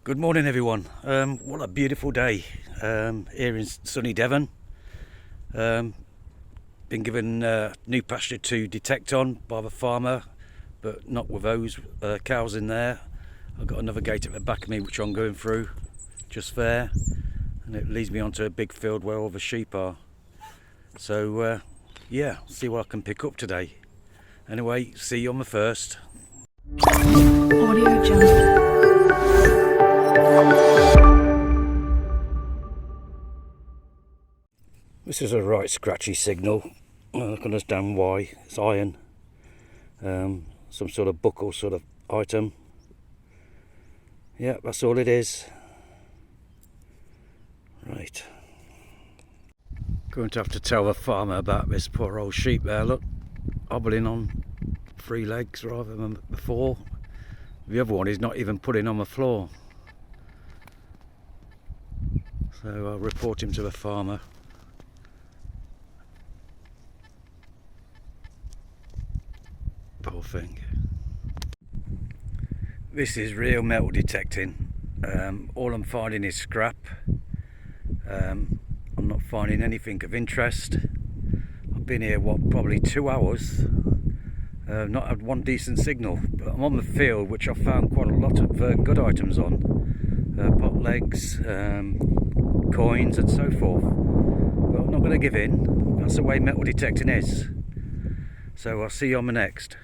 Good morning everyone. What a beautiful day here in sunny Devon. Been given new pasture to detect on by the farmer, but not with those cows in there. I've got another gate at the back of me which I'm going through just there, and it leads me onto a big field where all the sheep are. So yeah, see what I can pick up today. Anyway, see you on the first. Audio Jungle. This is a right scratchy signal. I can understand why. It's iron, some sort of buckle sort of item. Yeah, that's all it is. Right. Going to have to tell the farmer about this poor old sheep there. Look, hobbling on 3 legs rather than the 4. The other one is not even putting on the floor. So I'll report him to the farmer. Poor thing. This is real metal detecting. All I'm finding is scrap. I'm not finding anything of interest. I've been here, what, probably 2 hours. Not had one decent signal, but I'm on the field, which I found quite a lot of good items on. Pot legs, coins and so forth. But I'm not going to give in. That's the way metal detecting is. So I'll see you on the next.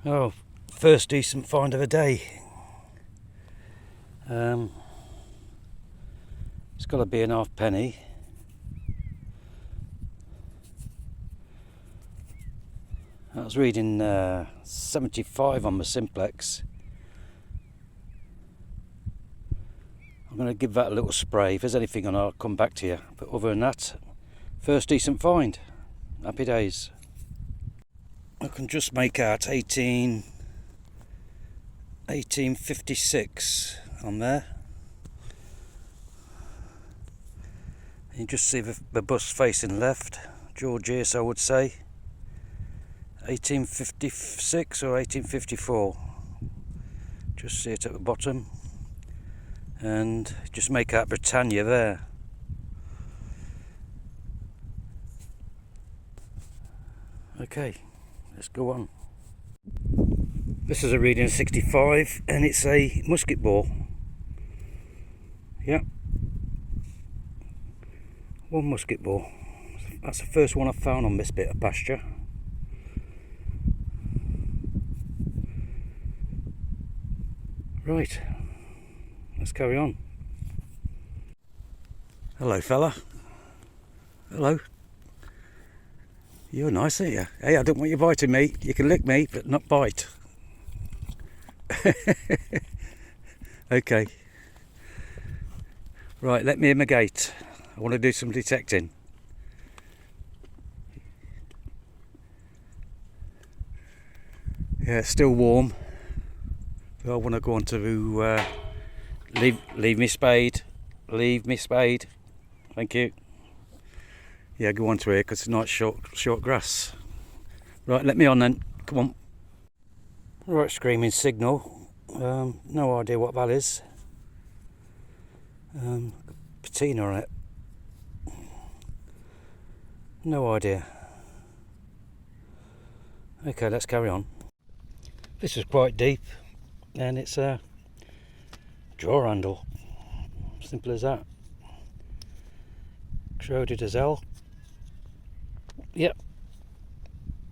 Oh, first decent find of the day. It's got to be an halfpenny. I was reading 75 on the Simplex. I'm going to give that a little spray. If there's anything on it, I'll come back to you. But other than that, first decent find. Happy days. I can just make out 1856 on there. You just see the bus facing left, Georgius I would say. 1856 or 1854. Just see it at the bottom. And just make out Britannia there. Okay. Let's go on. This is a reading of 65 and it's a musket ball. Yep. One musket ball. That's the first one I found on this bit of pasture. Right. Let's carry on. Hello fella. Hello. You're nice, aren't you? Hey, I don't want you biting me. You can lick me, but not bite. Okay. Right, let me in the gate. I want to do some detecting. Yeah, it's still warm. But I want to go on to leave me spade. Leave me spade. Thank you. Yeah, go on to here because it's nice short grass. Right, let me on then. Come on. Right, screaming signal. No idea what that is. Patina on it. No idea. Okay, let's carry on. This is quite deep, and it's a drawer handle. Simple as that. Corroded as hell. Yep.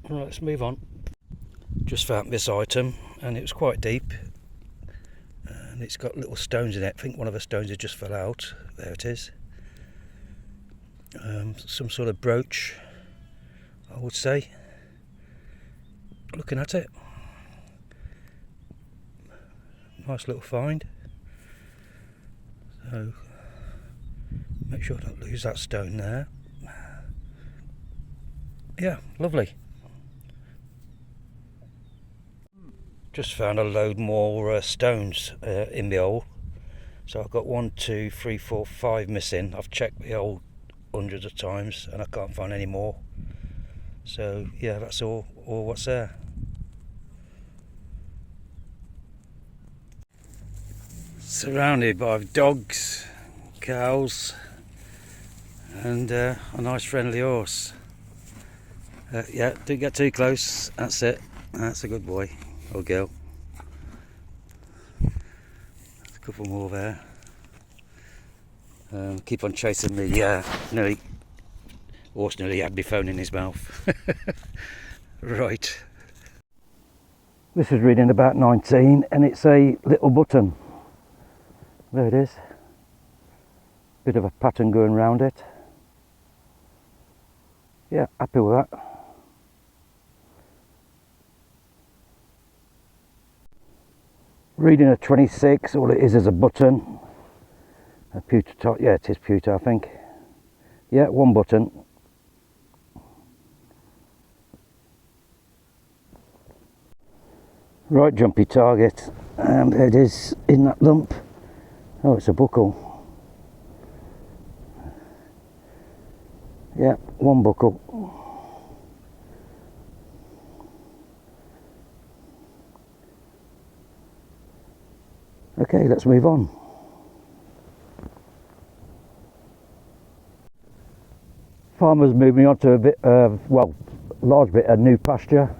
Right, let's move on. Just found this item and it was quite deep and it's got little stones in it. I think one of the stones has just fell out. There it is. Some sort of brooch, I would say. Looking at it. Nice little find. So make sure I don't lose that stone there. Yeah, lovely. Just found a load more stones in the hole. So I've got 1, 2, 3, 4, 5 missing. I've checked the hole hundreds of times and I can't find any more. So yeah, that's all what's there. Surrounded by dogs, cows, and a nice friendly horse. Yeah, don't get too close. That's it. That's a good boy or girl. There's a couple more there. Keep on chasing me. Nearly horse nearly had my phone in his mouth. Right. This is reading about 19, and it's a little button. There it is. Bit of a pattern going round it. Yeah, happy with that. Reading a 26, all it is a button. A pewter top, yeah, it is pewter, I think. Yeah, one button. Right, jumpy target. There it is in that lump. Oh, it's a buckle. Yeah, one buckle. Okay, let's move on. Farmer's moved me on to a bit of, well, large bit of new pasture.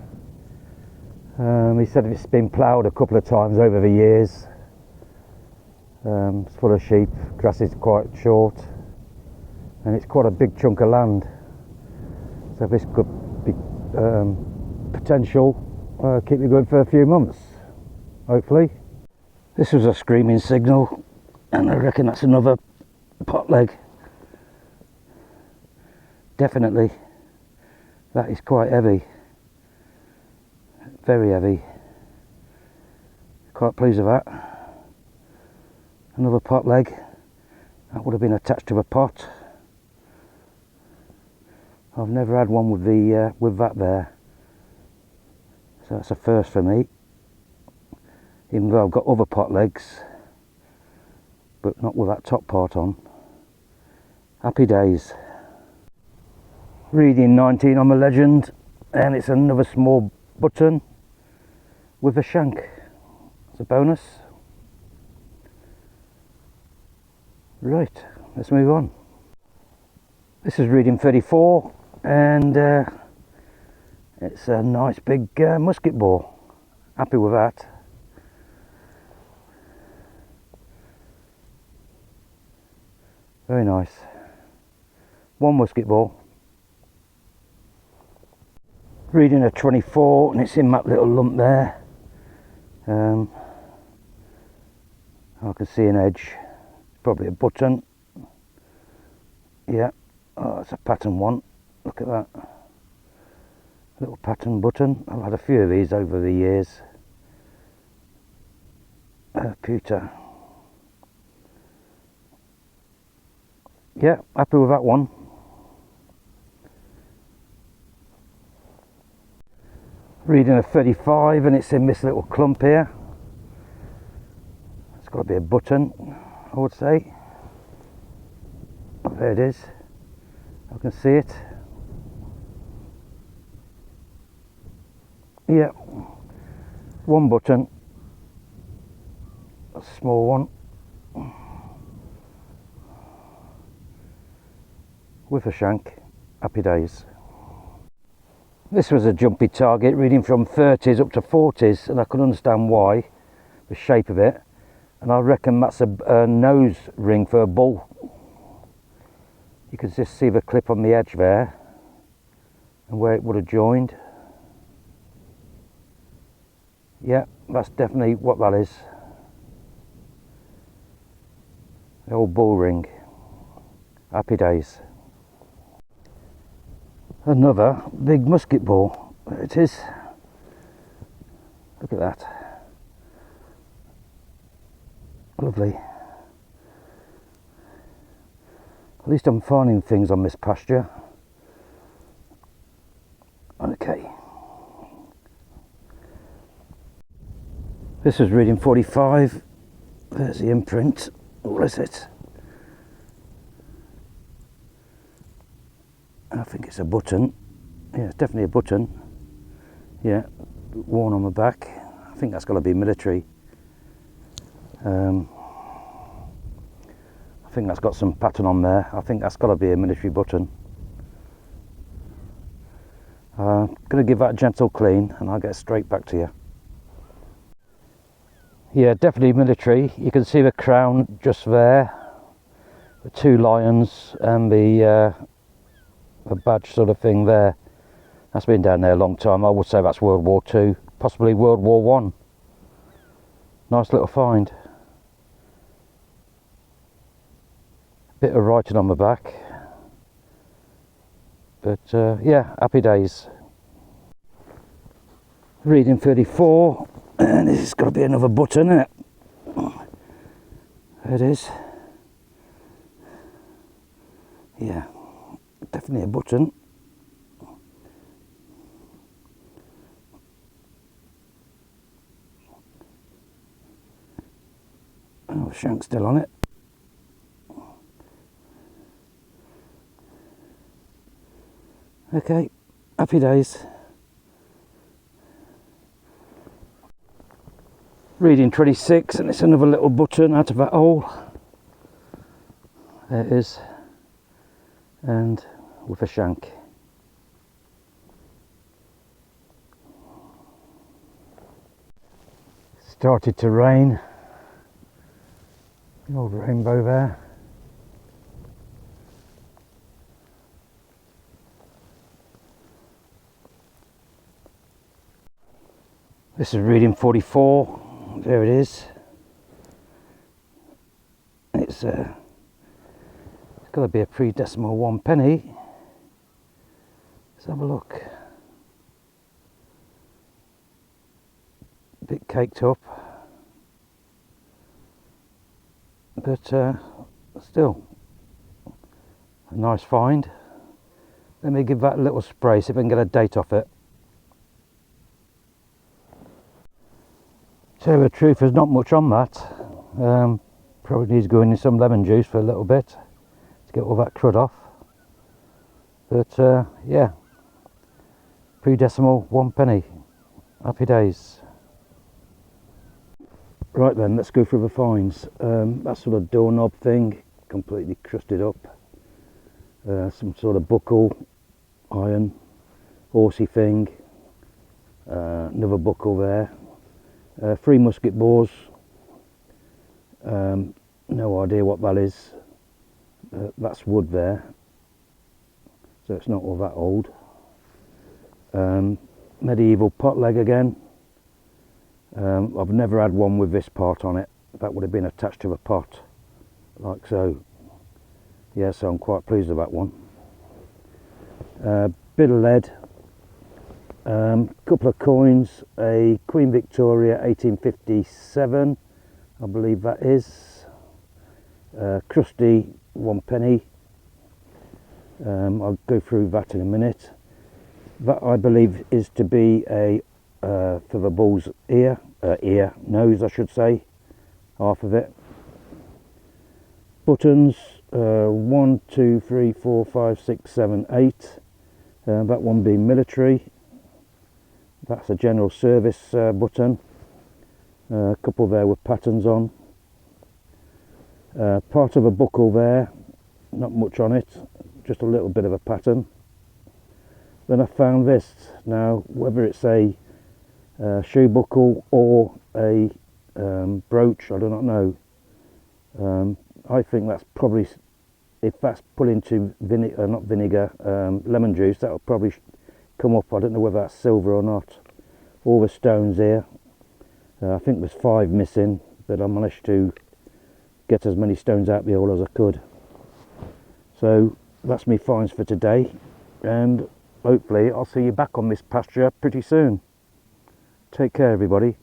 He said it's been ploughed a couple of times over the years. It's full of sheep, grass is quite short, and it's quite a big chunk of land. So this could be potential keep me going for a few months, hopefully. This was a screaming signal, and I reckon that's another pot leg. Definitely. That is quite heavy. Very heavy. Quite pleased with that. Another pot leg. That would have been attached to a pot. I've never had one with the with that there. So that's a first for me. Even though I've got other pot legs, but not with that top part on. Happy days. Reading 19 on the legend, and it's another small button with a shank. It's a bonus. Right, let's move on. This is reading 34, and it's a nice big musket ball. Happy with that. Very nice. One musket ball. Reading a 24, and it's in that little lump there. I can see an edge. Probably a button. Yeah. Oh, it's a pattern one. Look at that. Little pattern button. I've had a few of these over the years. Pewter. Yeah, happy with that one. Reading a 35, and it's in this little clump here. It's got to be a button, I would say. There it is. I can see it. Yeah, one button. A small one. With a shank. Happy days. This was a jumpy target, reading from 30s up to 40s, and I can understand why, the shape of it. And I reckon that's a nose ring for a bull. You can just see the clip on the edge there, and where it would have joined. Yeah, that's definitely what that is. The old bull ring. Happy days. Another big musket ball. There it is. Look at that. Lovely. At least I'm finding things on this pasture. Okay. This is reading 45. There's the imprint. What is it? I think it's a button. Yeah, it's definitely a button. Yeah, worn on the back. I think that's got to be military. think that's got some pattern on there. I think that's got to be a military button. Going to give that a gentle clean and I'll get straight back to you. Yeah, definitely military. You can see the crown just there, the two lions and the badge sort of thing there. That's been down there a long time. I would say that's World War II, possibly World War One. Nice little find. Bit of writing on the back, but yeah, happy days. Reading 34, and this has got to be another button, isn't it? There it is. Yeah, definitely a button. Oh, shank's still on it. Okay, happy days. Reading 26, and it's another little button out of that hole. There it is, and with a shank. Started to rain. The old rainbow there. This is reading 44. There it is. It's got to be a pre-decimal 1 penny. Let's have a look. A bit caked up, but still a nice find. Let me give that a little spray, see if I can get a date off it. Tell you the truth, there's not much on that. Probably needs going in some lemon juice for a little bit to get all that crud off. But yeah, pre-decimal 1 penny. Happy days. Right then, let's go through the finds. That sort of doorknob thing, completely crusted up. Some sort of buckle, iron, horsey thing. Another buckle there. 3 musket bores. No idea what that is. That's wood there, so it's not all that old. Medieval pot leg again. I've never had one with this part on it. That would have been attached to a pot, like so. Yeah, so I'm quite pleased with that one. Bit of lead. Couple of coins, a Queen Victoria 1857, I believe that is. Crusty 1 penny. I'll go through that in a minute. That I believe is to be a for the bull's nose I should say, half of it. Buttons, 1, 2, 3, 4, 5, 6, 7, 8. That one being military. That's a general service button. A couple there with patterns on. Part of a buckle there, not much on it, just a little bit of a pattern. Then I found this. Now, whether it's a shoe buckle or a brooch, I do not know. I think that's probably, if that's put into lemon juice, that'll probably come up. I don't know whether that's silver or not. All the stones here. I think there's 5 missing, but I managed to get as many stones out the hole as I could. So that's me finds for today, and hopefully I'll see you back on this pasture pretty soon. Take care everybody.